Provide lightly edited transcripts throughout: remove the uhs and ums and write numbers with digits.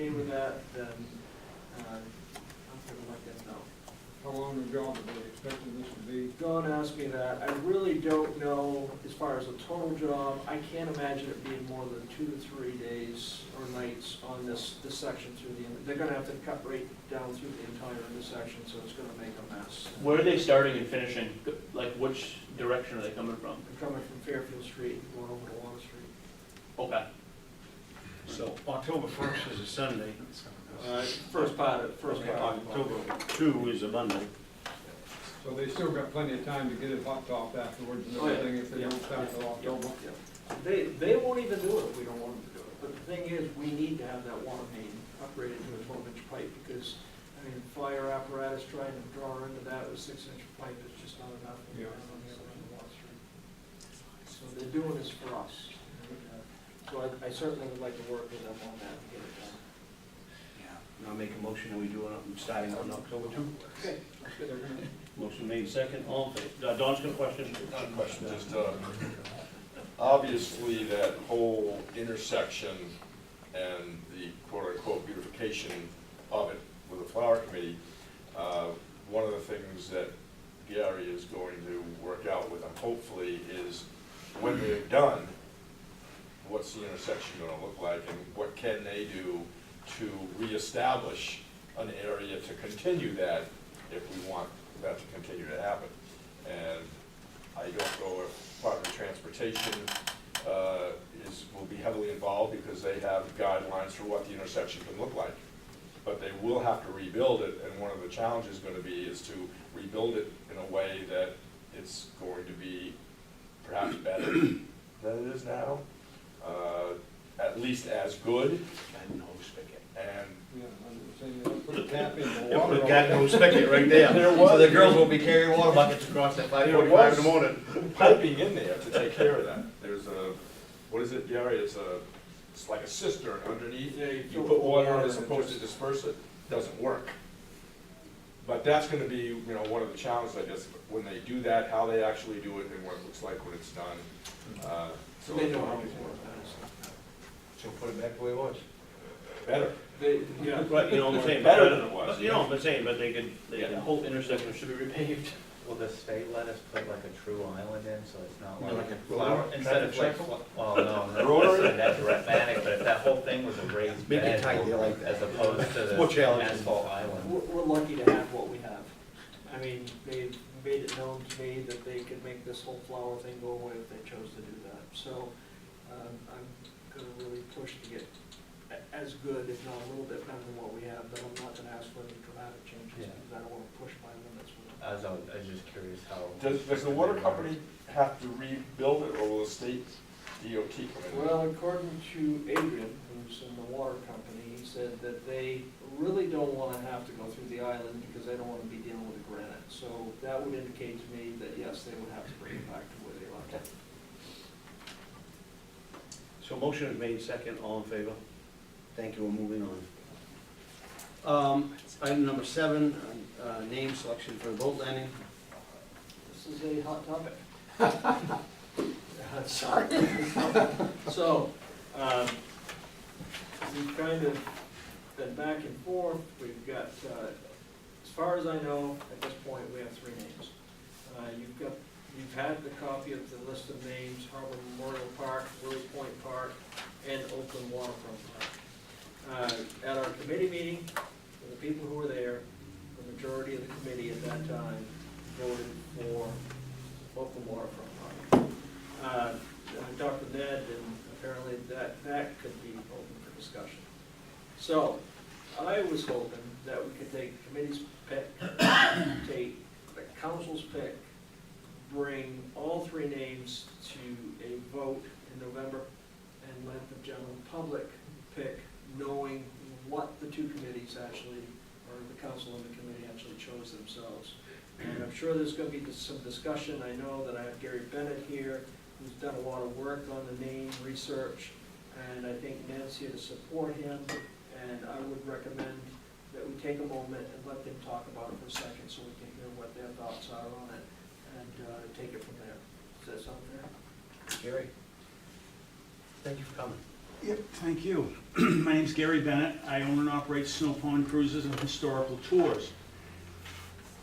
okay with that, then I'm gonna let them know. How long a job are they expecting this to be? Don't ask me that. I really don't know as far as a total job. I can't imagine it being more than 2 to 3 days or nights on this section through the end. They're gonna have to cut right down through the entire intersection, so it's gonna make a mess. Where are they starting and finishing? Like, which direction are they coming from? They're coming from Fairfield Street, going over to Water Street. Okay. So October 1st is a Sunday. First part of, first Okay, part. October 2 is a Monday. So they still got plenty of time to get it hot topped afterwards and Oh, yeah. everything if they Yeah. don't start till October? They won't even do it if we don't want them to do it. But the thing is, we need to have that water main upgraded to a 12-inch pipe because, I mean, fire apparatus trying to draw into that with 6-inch pipe is just not enough. Yeah. On the other end of Water Street. So they're doing this for us. So I certainly would like to work with them on that and get it done. And I'll make a motion that we do it starting on October 2. Okay. Motion made second, all in favor. Don's got a question? Not a question, just, obviously that whole intersection and the quote-unquote beautification of it with the flower committee, one of the things that Gary is going to work out with them hopefully is when they're done, what's the intersection gonna look like and what can they do to reestablish an area to continue that if we want that to continue to happen. And I don't know if Department of Transportation will be heavily involved because they have guidelines for what the intersection can look like. But they will have to rebuild it, and one of the challenges going to be is to rebuild it in a way that it's going to be perhaps better than it is now, at least as good, And no spigot. and Yeah, I'm saying, they put a tap in the Yeah, water. put a cat no spigot right there. There was- So the girls won't be carrying water buckets across at 5:45 in the morning. piping in there to take care of that. There's a, what is it, Gary? It's like a cistern underneath. Yeah, you You fill put it with water in, water it's and it supposed to just- disperse it, doesn't work. But that's gonna be, you know, one of the challenges, I guess, when they do that, how they actually do it and what it looks like when it's done. So They know how to do it. So put it back the way it was. Better. They, yeah. Right, you know what I'm saying? Better than it was. You know what I'm saying, but they could, The whole intersection should be repaved. Will the state let us put like a true island in, so it's not Yeah, like like a a flower, rotary instead of like, traffic well, no, Rotary? that's dramatic, but if that whole thing was a raised Make it bed, tight there like that. as opposed to More the challenging. asphalt island. We're lucky to have what we have. I mean, they've made it known to me that they could make this whole flower thing go away if they chose to do that. So, I'm gonna really push to get as good, if not a little bit better than what we have, but I'm not gonna ask for any dramatic changes, Yeah. because I don't wanna push my limits with them. I was just curious how. Does the water company have to rebuild it, or will the state DOT come in? Well, according to Adrian, who's in the water company, he said that they really don't wanna have to go through the island because they don't wanna be dealing with the granite. So that would indicate to me that yes, they would have to bring it back to where they left it. So motion is made second, all in favor? Thank you, we're moving on. Item number 7, name selection for the boat landing. This is a hot topic. Sorry. So, we've kind of been back and forth. We've got, as far as I know, at this point, we have 3 names. You've had the copy of the list of names: Harbor Memorial Park, Willie Point Park, and Oakland Waterfront Park. At our committee meeting, the people who were there, the majority of the committee at that time voted for Oakland Waterfront Park. I talked with Ned, and apparently that could be open for discussion. So, I was hoping that we could take the committee's pick, take the council's pick, bring all 3 names to a vote in November, and let the general public pick, knowing what the 2 committees actually, or the council and the committee actually chose themselves. And I'm sure there's gonna be some discussion. I know that I have Gary Bennett here, who's done a lot of work on the name research, and I think Ned's here to support him, and I would recommend that we take a moment and let them talk about it for a second, so we can hear what their thoughts are on it, and take it from there. Does that sound fair? Gary? Thank you for coming. Yep, thank you. My name's Gary Bennett. I own and operate Snow Pond Cruises and Historical Tours.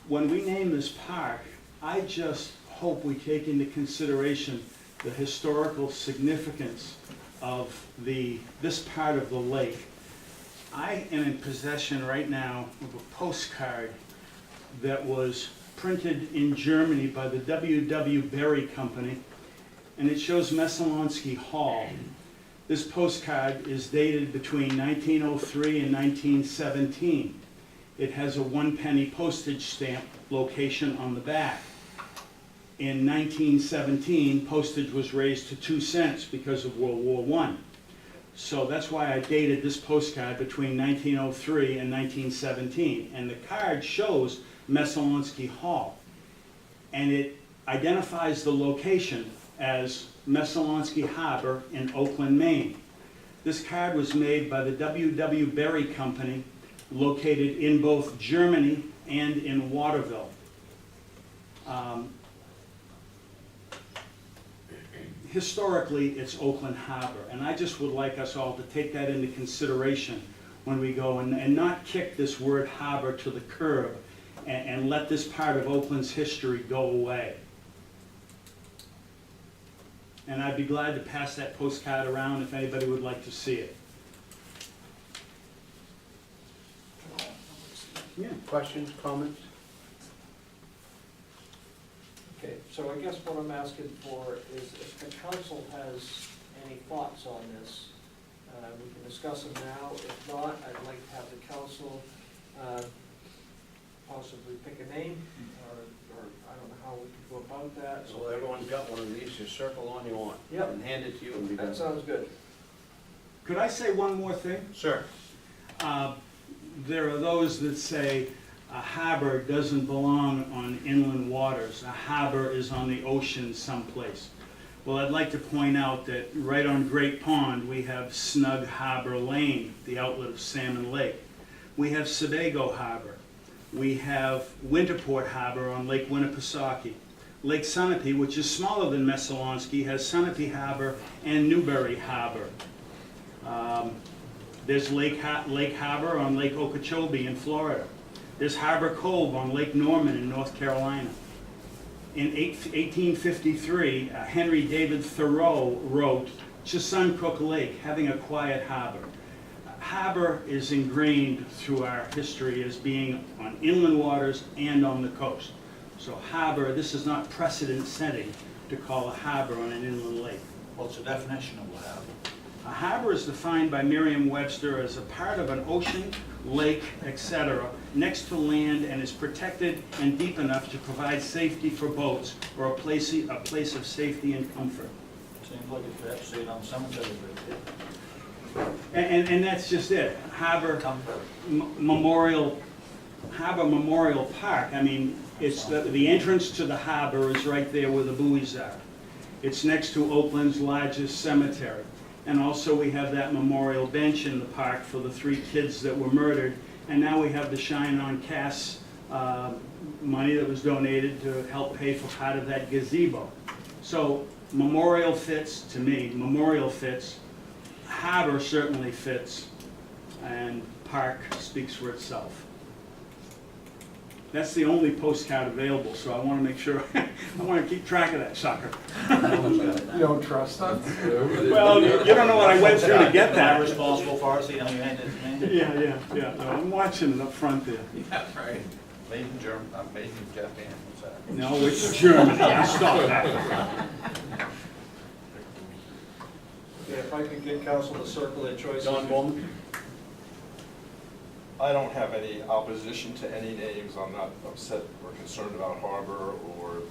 When we name this park, I just hope we take into consideration the historical significance of this part of the lake. I am in possession right now of a postcard that was printed in Germany by the W.W. Berry Company, and it shows Messalonsky Hall. This postcard is dated between 1903 and 1917. It has a 1-penny postage stamp location on the back. In 1917, postage was raised to 2 cents because of World War I. So that's why I dated this postcard between 1903 and 1917. And the card shows Messalonsky Hall. And it identifies the location as Messalonsky Harbor in Oakland, Maine. This card was made by the W.W. Berry Company, located in both Germany and in Waterville. Historically, it's Oakland Harbor, and I just would like us all to take that into consideration when we go and not kick this word harbor to the curb and let this part of Oakland's history go away. And I'd be glad to pass that postcard around if anybody would like to see it. Yeah. Questions, comments? Okay, so I guess what I'm asking for is if the council has any thoughts on this, we can discuss them now. If not, I'd like to have the council possibly pick a name, or I don't know how we could go about that. So everyone's got one of these, just circle on you want. Yep. And hand it to you and be done. That sounds good. Could I say one more thing? Sir. There are those that say a harbor doesn't belong on inland waters. A harbor is on the ocean someplace. Well, I'd like to point out that right on Great Pond, we have Snug Harbor Lane, the outlet of Salmon Lake. We have Sebago Harbor. We have Winterport Harbor on Lake Winnipesaukee. Lake Sunapee, which is smaller than Messalonsky, has Sunapee Harbor and Newberry Harbor. There's Lake Harbor on Lake Okeechobee in Florida. There's Harbor Cove on Lake Norman in North Carolina. In 1853, Henry David Thoreau wrote, Chesuncook Lake, having a quiet harbor. Harbor is ingrained through our history as being on inland waters and on the coast. So harbor, this is not precedent setting to call a harbor on an inland lake. What's the definition of a harbor? A harbor is defined by Merriam-Webster as a part of an ocean, lake, etc., next to land and is protected and deep enough to provide safety for boats or a place of safety and comfort. Seems like it's perhaps seen on cemetery bridge. And that's just it. Harbor Comfort. Memorial Park, I mean, it's the entrance to the harbor is right there where the buoys are. It's next to Oakland's largest cemetery. And also we have that memorial bench in the park for the 3 kids that were murdered. And now we have the Shine on Cass money that was donated to help pay for part of that gazebo. So memorial fits, to me, memorial fits. Harbor certainly fits, and park speaks for itself. That's the only postcard available, so I want to make sure, I want to keep track of that sucker. You don't trust us? Well, you don't know what I went through to get Not that. responsible for it, so you know you hand it to me? Yeah. No, I'm watching it up front there. Yeah, right. Made in Germany, made in Japan, what's that? No, it's Germany. Stop that. Okay, if I could get council to circle their choices. Don Bowman? I don't have any opposition to any names. I'm not upset or concerned about harbor or,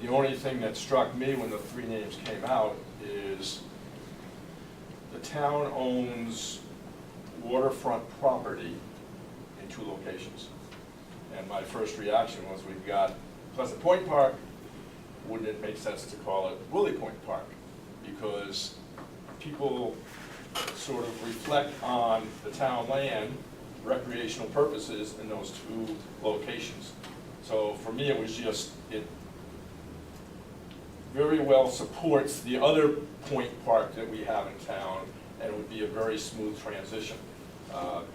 the only thing that struck me when the 3 names came out is the town owns waterfront property in 2 locations. And my first reaction was, we've got Pleasant Point Park, wouldn't it make sense to call it Willie Point Park? Because people sort of reflect on the town land, recreational purposes in those 2 locations. So for me, it was just, it very well supports the other point park that we have in town, and it would be a very smooth transition.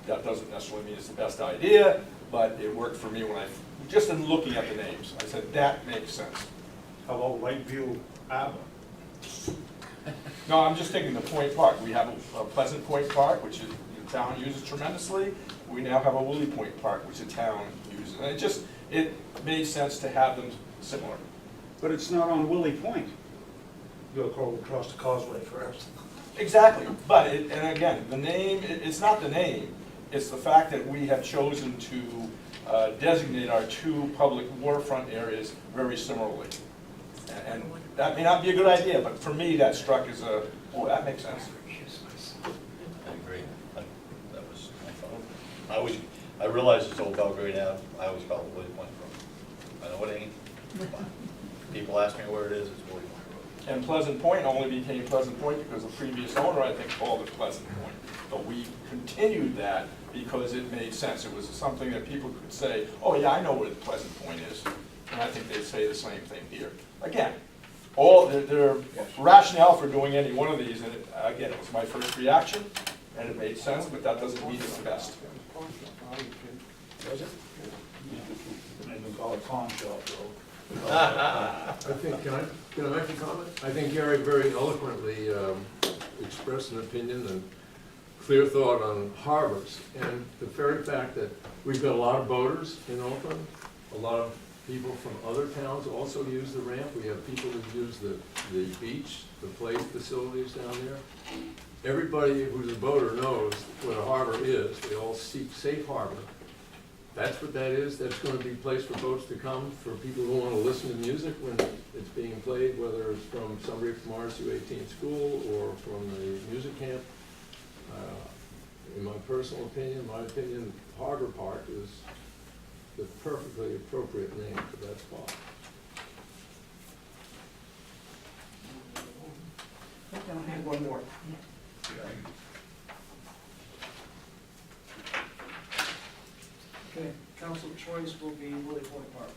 That doesn't necessarily mean it's the best idea, but it worked for me when just in looking at the names, I said, that makes sense. How about Lakeview Arbor? No, I'm just thinking the Point Park. We have a Pleasant Point Park, which the town uses tremendously. We now have a Woolly Point Park, which the town uses. And it made sense to have them similar. But it's not on Willie Point. You'll go across the causeway first. Exactly, but, and again, the name, it's not the name, it's the fact that we have chosen to designate our two public waterfront areas very similarly. And that may not be a good idea, but for me, that struck as oh, that makes sense. I agree. That was my thought. I realize it's old Belgrade Ave. I always call it Willie Point Road. I know it ain't. But people ask me where it is, it's Willie Point Road. And Pleasant Point only became Pleasant Point because the previous owner, I think, called it Pleasant Point. But we continued that because it made sense. It was something that people could say, oh yeah, I know where the Pleasant Point is. And I think they'd say the same thing here. Again, all their rationale for doing any one of these, and again, it was my first reaction, and it made sense, but that doesn't mean it's the best. Was it? Maybe call it Pawn Shop Road. I think, can I make a comment? I think Gary very eloquently expressed an opinion and clear thought on harbors, and the very fact that we've got a lot of boaters in Oakland, a lot of people from other towns also use the ramp. We have people who use the beach, the play facilities down there. Everybody who's a boater knows what a harbor is. We all seek safe harbor. That's what that is. That's going to be a place for boats to come, for people who want to listen to music when it's being played, whether it's from somebody from RSU 18 school or from the music camp. In my personal opinion, Harbor Park is the perfectly appropriate name for that spot. I have one more. Okay, council choice will be Woolly Point Park.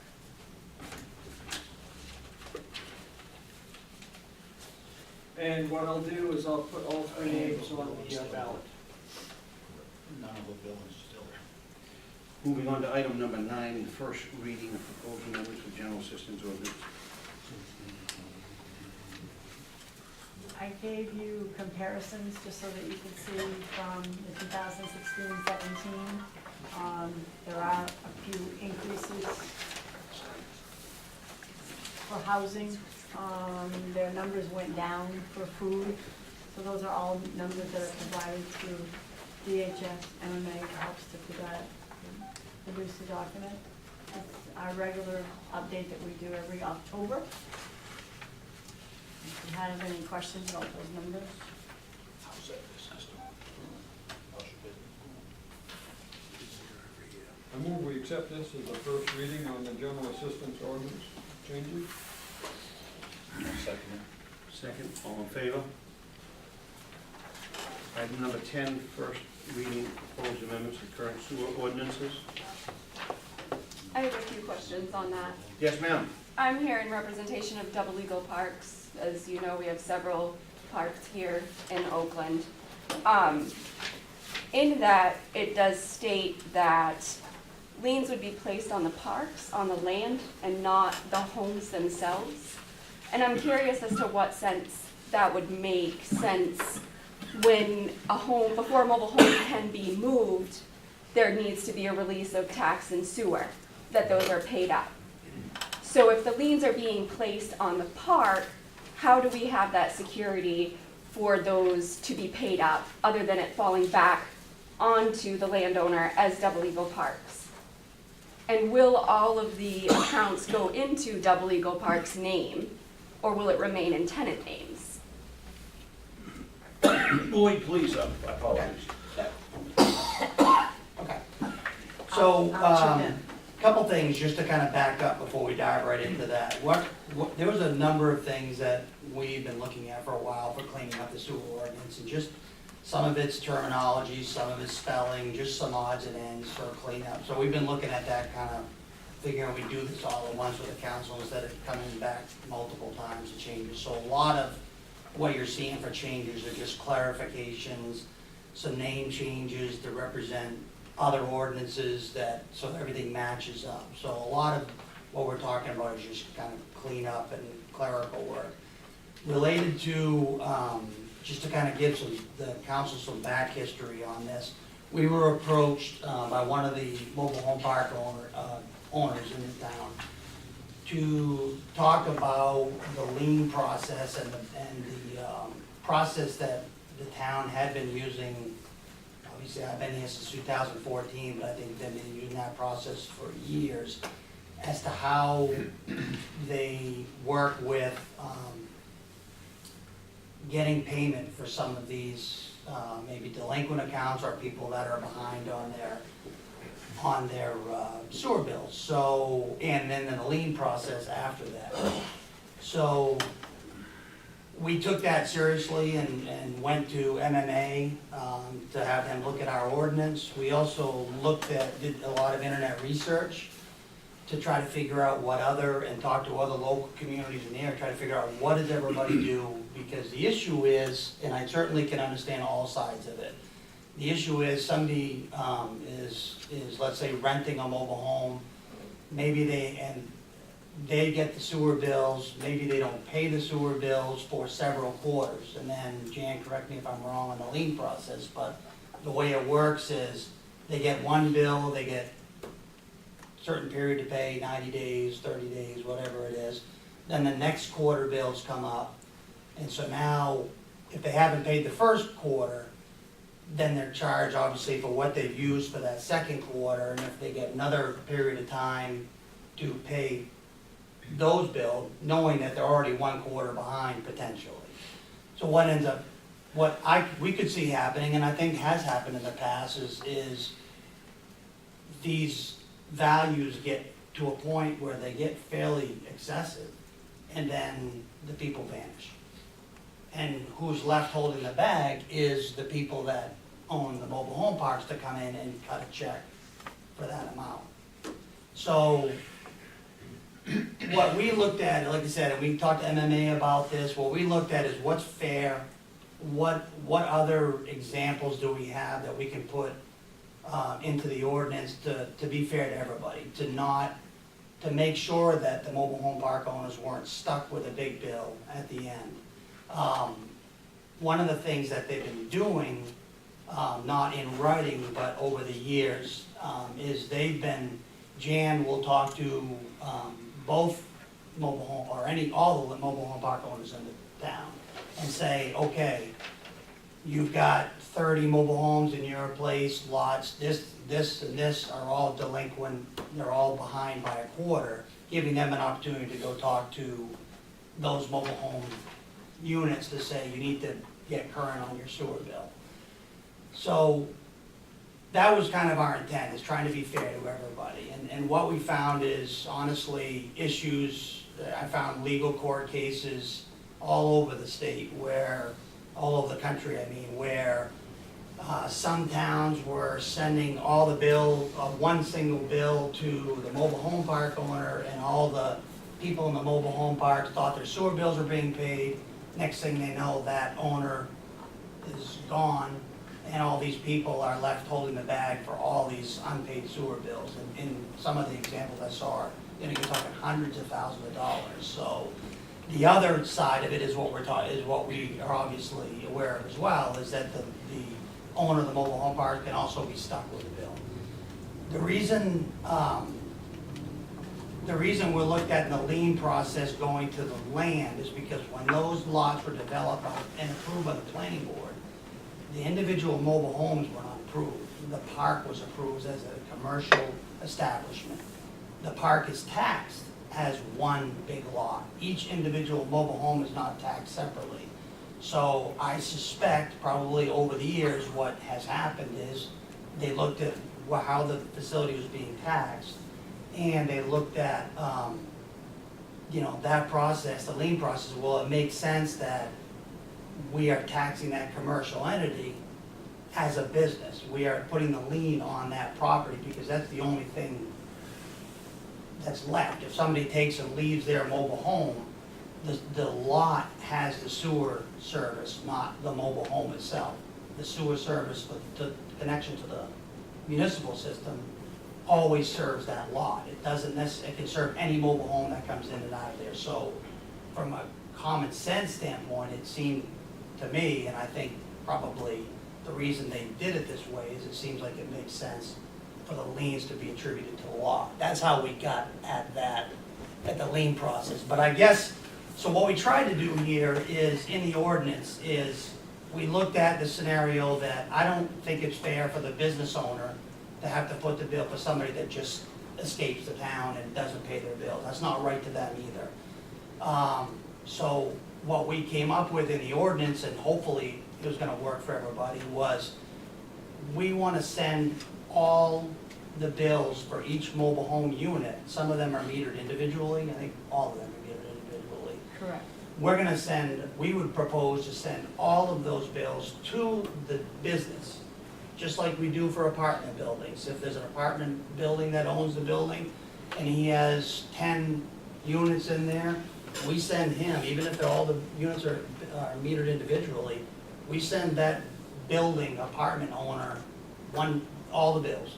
And what I'll do is I'll put all three names on the ballot. None of the buildings still there. Moving on to item number 9, first reading of proposed amendments for general assistance ordinance. I gave you comparisons just so that you could see from the 2016-17. There are a few increases for housing. Their numbers went down for food. So those are all numbers that are provided through DHS, MMA helps to produce the document. It's our regular update that we do every October. If you have any questions about those numbers. How's that system? How's your business? I move we accept this as the first reading on the general assistance ordinance changes. Second. Second, all in favor? Item number 10, first reading proposed amendments to current sewer ordinances. I have a few questions on that. Yes, ma'am. I'm here in representation of Double Eagle Parks. As you know, we have several parks here in Oakland. In that, it does state that liens would be placed on the parks, on the land, and not the homes themselves. And I'm curious as to what sense that would make sense when before a mobile home can be moved, there needs to be a release of tax and sewer, that those are paid up. So if the liens are being placed on the park, how do we have that security for those to be paid up, other than it falling back onto the landowner as Double Eagle Parks? And will all of the accounts go into Double Eagle Parks' name, or will it remain in tenant names? Boyd, please, I apologize. Okay. So, couple things just to kind of back up before we dive right into that. There was a number of things that we've been looking at for a while for cleaning up the sewer ordinance, and just some of it's terminology, some of it's spelling, just some odds and ends for cleanup. So we've been looking at that, kind of figuring we do this all at once with the council instead of coming back multiple times to change it. So a lot of what you're seeing for changes are just clarifications, some name changes to represent other ordinances that, so everything matches up. So a lot of what we're talking about is just kind of cleanup and clerical work. Related to, just to kind of give the council some back history on this, we were approached by one of the mobile home park owners in the town to talk about the lien process and the process that the town had been using. Obviously, I've been here since 2014, but I think they've been using that process for years as to how they work with getting payment for some of these maybe delinquent accounts or people that are behind on their sewer bills. So, and then the lien process after that. So we took that seriously and went to MMA to have them look at our ordinance. We also did a lot of internet research to try to figure out and talk to other local communities in there, try to figure out what does everybody do, because the issue is, and I certainly can understand all sides of it, the issue is somebody is let's say renting a mobile home, maybe they get the sewer bills, maybe they don't pay the sewer bills for several quarters, and then, Jan, correct me if I'm wrong on the lien process, but the way it works is they get one bill, they get certain period to pay, 90 days, 30 days, whatever it is. Then the next quarter bills come up. And so now, if they haven't paid the first quarter, then they're charged obviously for what they've used for that second quarter. And if they get another period of time to pay those bills, knowing that they're already one quarter behind potentially. So what ends up, we could see happening, and I think has happened in the past, is these values get to a point where they get fairly excessive, and then the people vanish. And who's left holding the bag is the people that own the mobile home parks to come in and cut a check for that amount. So what we looked at, like I said, and we talked to MMA about this, what we looked at is what's fair, what other examples do we have that we can put into the ordinance to be fair to everybody, to make sure that the mobile home park owners weren't stuck with a big bill at the end. One of the things that they've been doing, not in writing, but over the years, is Jan will talk to both mobile home, or all the mobile home park owners in the town, and say, okay, you've got 30 mobile homes in your place, lots, this, and this are all delinquent, they're all behind by a quarter, giving them an opportunity to go talk to those mobile home units to say, you need to get current on your sewer bill. So that was kind of our intent, is trying to be fair to everybody. And what we found is, honestly, I found legal court cases all over the state all over the country, where some towns were sending all the bill, one single bill to the mobile home park owner, and all the people in the mobile home parks thought their sewer bills were being paid. Next thing they know, that owner is gone, and all these people are left holding the bag for all these unpaid sewer bills. And in some of the examples I saw, you're talking hundreds of thousands of dollars. So the other side of it is what we are obviously aware of as well, is that the owner of the mobile home park can also be stuck with a bill. The reason we're looked at in the lien process going to the land is because when those lots were developed and approved by the planning board, the individual mobile homes were not approved. The park was approved as a commercial establishment. The park is taxed as one big lot. Each individual mobile home is not taxed separately. So I suspect probably over the years what has happened is they looked at how the facility was being taxed, and they looked at that process, the lien process. Well, it makes sense that we are taxing that commercial entity as a business. We are putting the lien on that property because that's the only thing that's left. If somebody takes and leaves their mobile home, the lot has the sewer service, not the mobile home itself. The sewer service, the connection to the municipal system always serves that lot. It doesn't necessarily, it can serve any mobile home that comes in and out of there. So from a common sense standpoint, it seemed to me, and I think probably the reason they did it this way is it seems like it makes sense for the liens to be attributed to the lot. That's how we got at that, at the lien process. But I guess, so what we tried to do here is, in the ordinance, is we looked at the scenario that I don't think it's fair for the business owner to have to foot the bill for somebody that just escapes the town and doesn't pay their bills. That's not right to them either. So what we came up with in the ordinance, and hopefully it was gonna work for everybody, was we wanna send all the bills for each mobile home unit. Some of them are metered individually, I think all of them are metered individually. Correct. We're gonna send, we would propose to send all of those bills to the business, just like we do for apartment buildings. If there's an apartment building that owns the building, and he has 10 units in there, we send him, even if all the units are metered individually, we send that building apartment owner all the bills.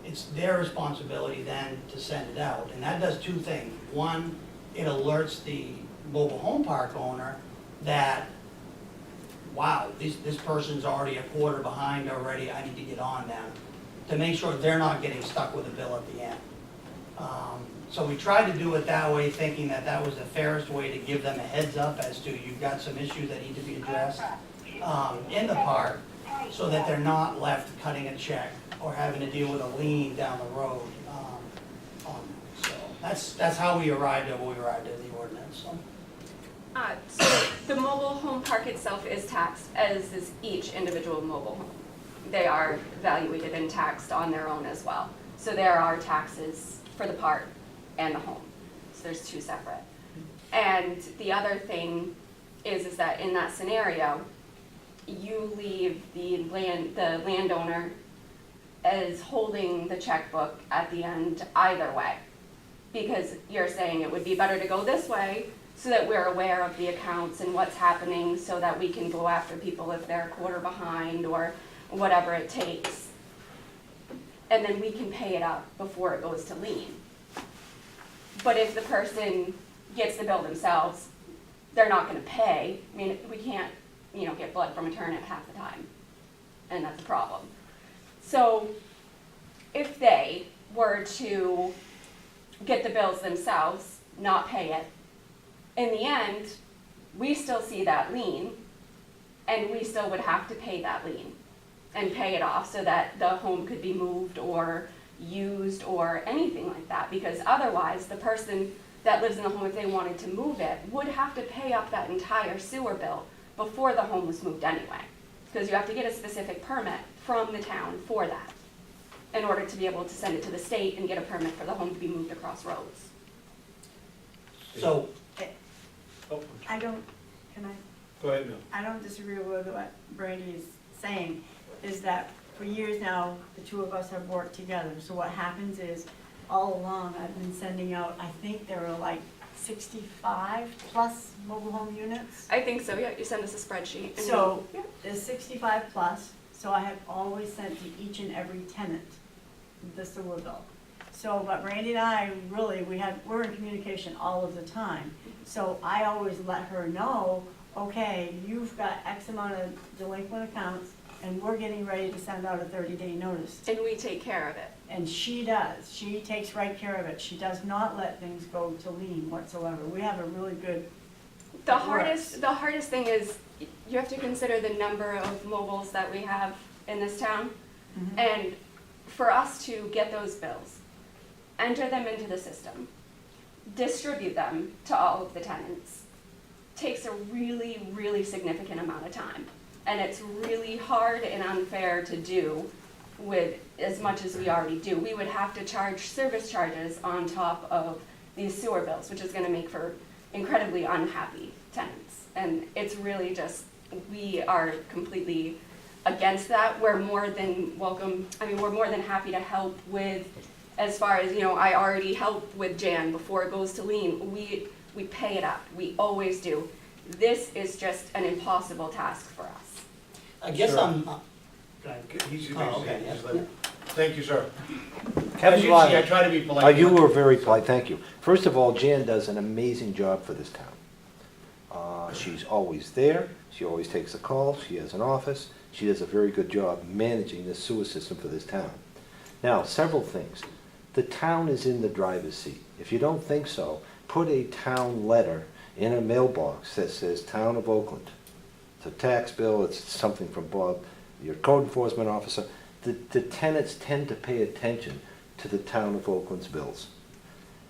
It's their responsibility then to send it out, and that does two things. One, it alerts the mobile home park owner that, wow, this person's already a quarter behind already, I need to get on them, to make sure they're not getting stuck with a bill at the end. So we tried to do it that way, thinking that that was the fairest way to give them a heads up as to, you've got some issues that need to be addressed in the park, so that they're not left cutting a check or having to deal with a lien down the road. So that's how we arrived at what we arrived at the ordinance. So. So the mobile home park itself is taxed, as is each individual mobile home. They are evaluated and taxed on their own as well. So there are taxes for the park and the home. So there's two separate. And the other thing is that in that scenario, you leave the landowner as holding the checkbook at the end either way. Because you're saying it would be better to go this way so that we're aware of the accounts and what's happening, so that we can go after people if they're a quarter behind or whatever it takes. And then we can pay it up before it goes to lien. But if the person gets the bill themselves, they're not gonna pay. I mean, we can't, get blood from a turnip half the time, and that's a problem. So if they were to get the bills themselves, not pay it, in the end, we still see that lien, and we still would have to pay that lien and pay it off so that the home could be moved or used or anything like that, because otherwise the person that lives in the home, if they wanted to move it, would have to pay up that entire sewer bill before the home was moved anyway, because you have to get a specific permit from the town for that in order to be able to send it to the state and get a permit for the home to be moved across roads. So, I don't, can I? Go ahead, Bill. I don't disagree with what Brandy is saying, is that for years now, the two of us have worked together. So what happens is, all along, I've been sending out, I think there are like 65 plus mobile home units. I think so, yeah, you send us a spreadsheet. And So yeah. there's 65 plus, so I have always sent to each and every tenant the sewer bill. So, but Randy and I, really, we're in communication all of the time. So I always let her know, okay, you've got X amount of delinquent accounts, and we're getting ready to send out a 30-day notice. And we take care of it. And she does. She takes right care of it. She does not let things go to lien whatsoever. We have a really good. The hardest thing is you have to consider the number of mobiles that we have in this town. Mhm. And for us to get those bills, enter them into the system, distribute them to all of the tenants, takes a really, really significant amount of time. And it's really hard and unfair to do with as much as we already do. We would have to charge service charges on top of these sewer bills, which is gonna make for incredibly unhappy tenants. And it's really just, we are completely against that. We're more than welcome, we're more than happy to help with, as far as, I already helped with Jan before it goes to lien. we pay it up, we always do. This is just an impossible task for us. I guess Sure. Oh, okay, yeah. Thank you, sir. Kevin As you see, I Lyon. try to be polite. You were very polite, thank you. First of all, Jan does an amazing job for this town. She's always there, she always takes a call, she has an office, she does a very good job managing the sewer system for this town. Now, several things. The town is in the driver's seat. If you don't think so, put a town letter in a mailbox that says Town of Oakland. It's a tax bill, it's something from Bob, your code enforcement officer. The tenants tend to pay attention to the Town of Oakland's bills.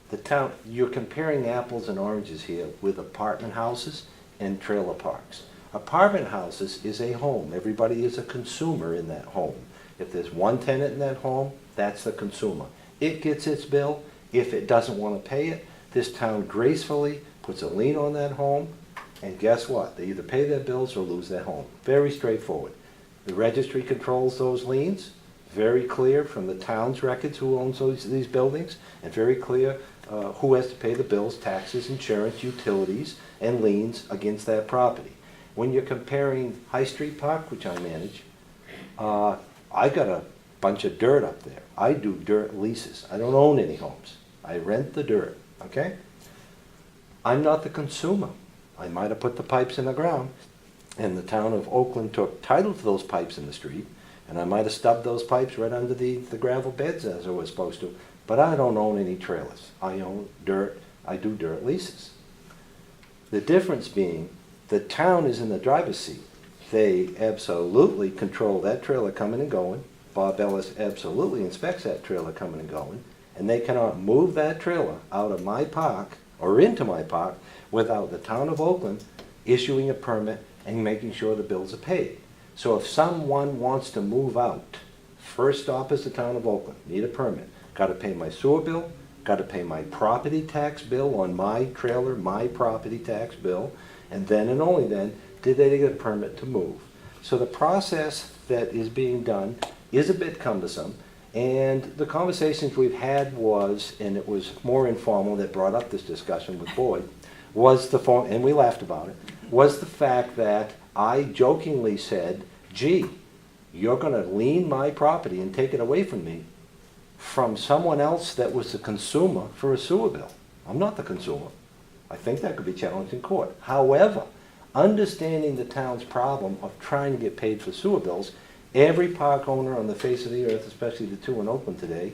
The town, you're comparing apples and oranges here with apartment houses and trailer parks. Apartment houses is a home. Everybody is a consumer in that home. If there's one tenant in that home, that's the consumer. It gets its bill. If it doesn't want to pay it, this town gracefully puts a lien on that home, and guess what? They either pay their bills or lose their home. Very straightforward. The registry controls those liens, very clear from the town's records who owns these buildings, and very clear who has to pay the bills, taxes, insurance, utilities, and liens against that property. When you're comparing High Street Park, which I manage, I got a bunch of dirt up there. I do dirt leases. I don't own any homes. I rent the dirt, okay? I'm not the consumer. I might have put the pipes in the ground, and the town of Oakland took title to those pipes in the street, and I might have stubbed those pipes right under the gravel beds as I was supposed to, but I don't own any trailers. I own dirt. I do dirt leases. The difference being, the town is in the driver's seat. They absolutely control that trailer coming and going. Bob Ellis absolutely inspects that trailer coming and going, and they cannot move that trailer out of my park or into my park without the town of Oakland issuing a permit and making sure the bills are paid. So if someone wants to move out, first stop is the town of Oakland, need a permit. Got to pay my sewer bill, got to pay my property tax bill on my trailer, my property tax bill, and then and only then did they get a permit to move. So the process that is being done is a bit cumbersome, and the conversations we've had was, and it was more informal that brought up this discussion with Boyd, was the form, and we laughed about it, was the fact that I jokingly said, gee, you're going to lien my property and take it away from me from someone else that was the consumer for a sewer bill. I'm not the consumer. I think that could be challenged in court. However, understanding the town's problem of trying to get paid for sewer bills, every park owner on the face of the earth, especially the two in Oakland today,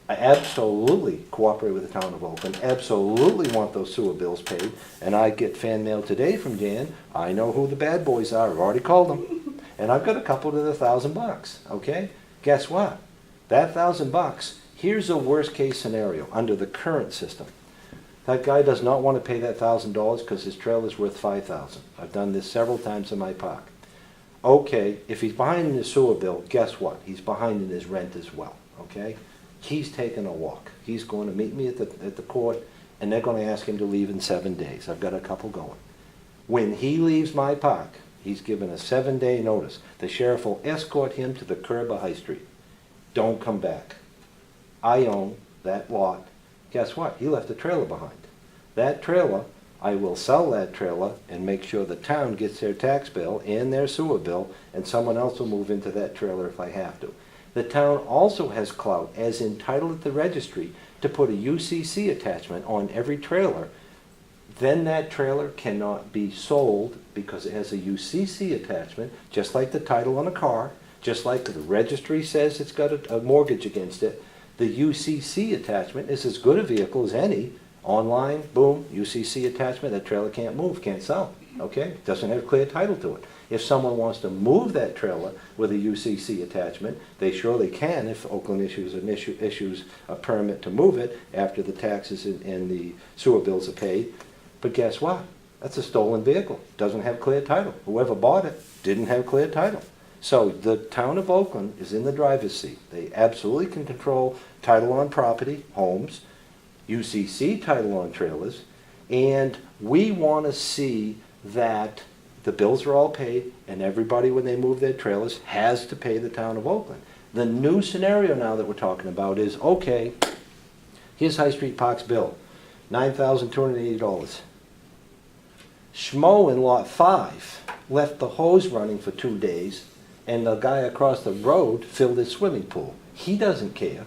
I absolutely cooperate with the town of Oakland, absolutely want those sewer bills paid, and I get fan mail today from Jan. I know who the bad boys are, I've already called them, and I've got a couple to the $1,000, okay? Guess what? That $1,000, here's a worst case scenario under the current system. That guy does not want to pay that $1,000 because his trailer's worth $5,000. I've done this several times in my park. Okay, if he's behind in his sewer bill, guess what? He's behind in his rent as well, okay? He's taking a walk. He's going to meet me at the court, and they're going to ask him to leave in 7 days. I've got a couple going. When he leaves my park, he's given a 7-day notice. The sheriff will escort him to the curb of High Street. Don't come back. I own that lot. Guess what? He left a trailer behind. That trailer, I will sell that trailer and make sure the town gets their tax bill and their sewer bill, and someone else will move into that trailer if I have to. The town also has clout as entitled at the registry to put a UCC attachment on every trailer. Then that trailer cannot be sold because it has a UCC attachment, just like the title on a car, just like the registry says it's got a mortgage against it. The UCC attachment is as good a vehicle as any. Online, boom, UCC attachment, that trailer can't move, can't sell, okay? Doesn't have clear title to it. If someone wants to move that trailer with a UCC attachment, they surely can if Oakland issues a permit to move it after the taxes and the sewer bills are paid. But guess what? That's a stolen vehicle. Doesn't have clear title. Whoever bought it didn't have clear title. So the town of Oakland is in the driver's seat. They absolutely can control title on property, homes, UCC title on trailers, and we want to see that the bills are all paid and everybody, when they move their trailers, has to pay the town of Oakland. The new scenario now that we're talking about is, okay, here's High Street Park's bill. $9,280. Schmo in lot 5 left the hose running for 2 days, and the guy across the road filled his swimming pool. He doesn't care.